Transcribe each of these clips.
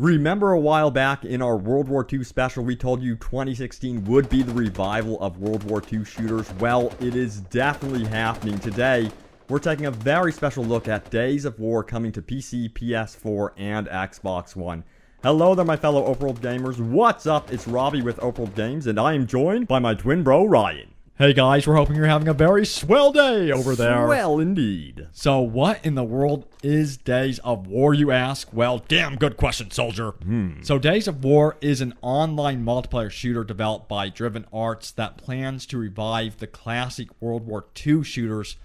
Remember a while back in our World War II special, we told you 2016 would be the revival of World War II shooters? Well, it is definitely happening today. We're taking a very special look at Days of War coming to PC, PS4, and Xbox One. Hello there, my fellow Oprworld gamers. What's up? It's Robbie with Oprworld Games, and I am joined by my twin bro, Ryan. Hey guys, we're hoping you're having a very swell day over there. Swell indeed. So what in the world is Days of War, you ask? Well, damn good question, soldier. So Days of War is an online multiplayer shooter developed by Driven Arts that plans to revive the classic World War II shooters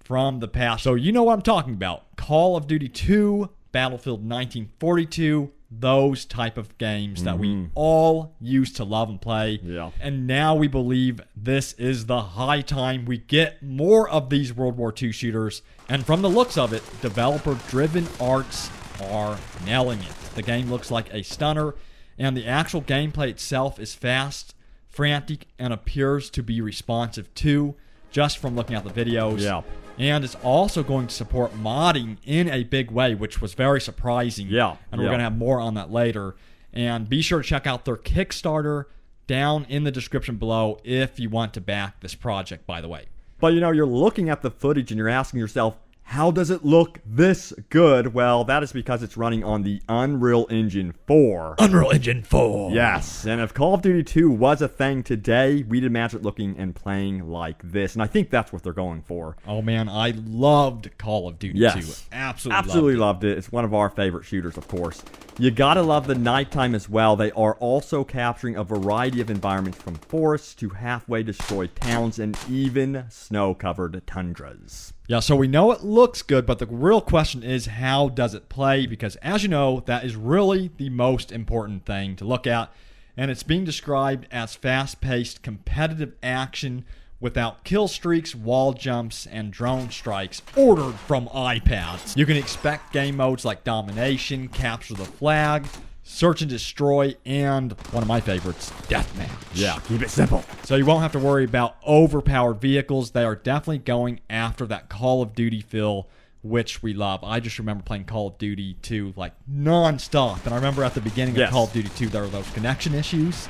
from the past. So you know what I'm talking about. Call of Duty 2, Battlefield 1942, those type of games that we all used to love and play. Yeah. And now we believe this is the high time we get more of these World War II shooters. And from the looks of it, developer Driven Arts are nailing it. The game looks like a stunner, and the actual gameplay itself is fast, frantic, and appears to be responsive too, just from looking at the videos. Yeah. And it's also going to support modding in a big way, which was very surprising. Yeah. And we're going to have more on that later. And be sure to check out their Kickstarter down in the description below if you want to back this project, by the way. But you know, you're looking at the footage and you're asking yourself, how does it look this good? Well, that is because it's running on the Unreal Engine 4. Unreal Engine 4. Yes, and if Call of Duty 2 was a thing today, we'd imagine it looking and playing like this. And I think that's what they're going for. Oh man, I loved Call of Duty 2. Absolutely loved it. It's one of our favorite shooters, of course. You gotta love the nighttime as well. They are also capturing a variety of environments from forests to halfway destroyed towns and even snow-covered tundras. Yeah, so we know it looks good, but the real question is, how does it play? Because as you know, that is really the most important thing to look at. And it's being described as fast-paced, competitive action without kill streaks, wall jumps, and drone strikes ordered from iPads. You can expect game modes like Domination, Capture the Flag, Search and Destroy, and one of my favorites, Deathmatch. Yeah, keep it simple. So you won't have to worry about overpowered vehicles. They are definitely going after that Call of Duty feel, which we love. I just remember playing Call of Duty 2 like non-stop. And I remember at the beginning of Call of Duty 2, there were those connection issues.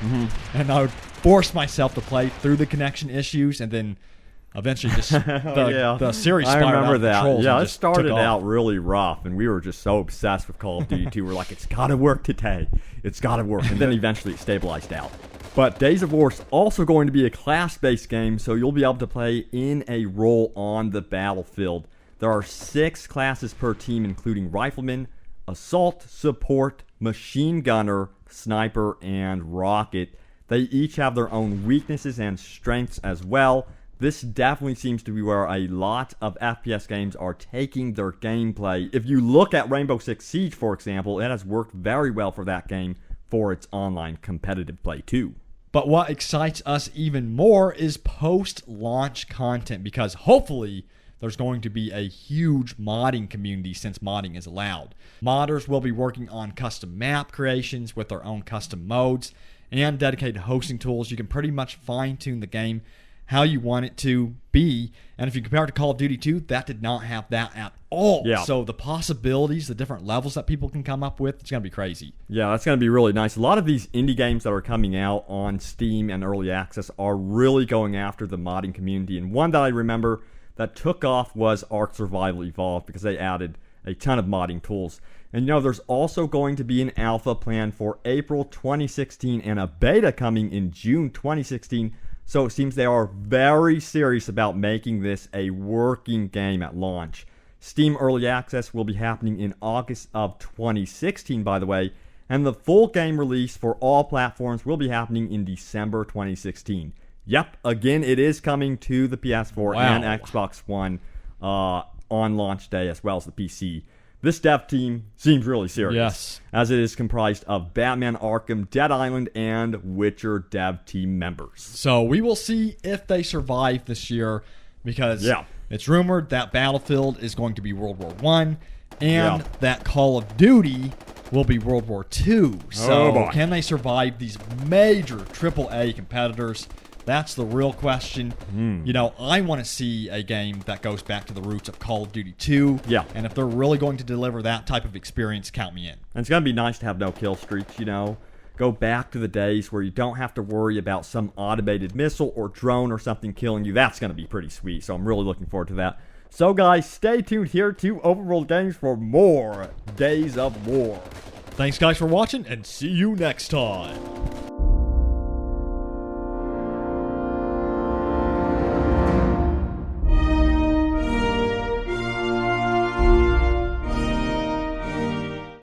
And I would force myself to play through the connection issues, and then eventually just the series spiraled out. I remember that. Yeah, it just started out really rough, and we were just so obsessed with Call of Duty 2. We're like, it's got to work today. It's got to work. And then eventually it stabilized out. But Days of War is also going to be a class-based game, so you'll be able to play in a role on the battlefield. There are 6 classes per team, including Rifleman, Assault, Support, Machine Gunner, Sniper, and Rocket. They each have their own weaknesses and strengths as well. This definitely seems to be where a lot of FPS games are taking their gameplay. If you look at Rainbow Six Siege, for example, it has worked very well for that game for its online competitive play too. But what excites us even more is post-launch content, because hopefully there's going to be a huge modding community since modding is allowed. Modders will be working on custom map creations with their own custom modes and dedicated hosting tools. You can pretty much fine-tune the game how you want it to be. And if you compare it to Call of Duty 2, that did not have that at all. Yeah. So the possibilities, the different levels that people can come up with, it's going to be crazy. Yeah, that's going to be really nice. A lot of these indie games that are coming out on Steam and Early Access are really going after the modding community. And one that I remember that took off was Ark Survival Evolved, because they added a ton of modding tools. And you know, there's also going to be an alpha planned for April 2016 and a beta coming in June 2016. So it seems they are very serious about making this a working game at launch. Steam Early Access will be happening in August of 2016, by the way, and the full game release for all platforms will be happening in December 2016. Yep, again, it is coming to the PS4 and Xbox One on launch day, as well as the PC. This dev team seems really serious, as it is comprised of Batman Arkham, Dead Island, and Witcher dev team members. So we will see if they survive this year, because it's rumored that Battlefield is going to be World War I, and that Call of Duty will be World War II. So can they survive these major AAA competitors? That's the real question. You know, I want to see a game that goes back to the roots of Call of Duty 2. Yeah. And if they're really going to deliver that type of experience, count me in. And it's going to be nice to have no kill streaks, you know. Go back to the days where you don't have to worry about some automated missile or drone or something killing you. That's going to be pretty sweet, so I'm really looking forward to that. So guys, stay tuned here to Overworld Games for more Days of War. Thanks guys for watching, and see you next time.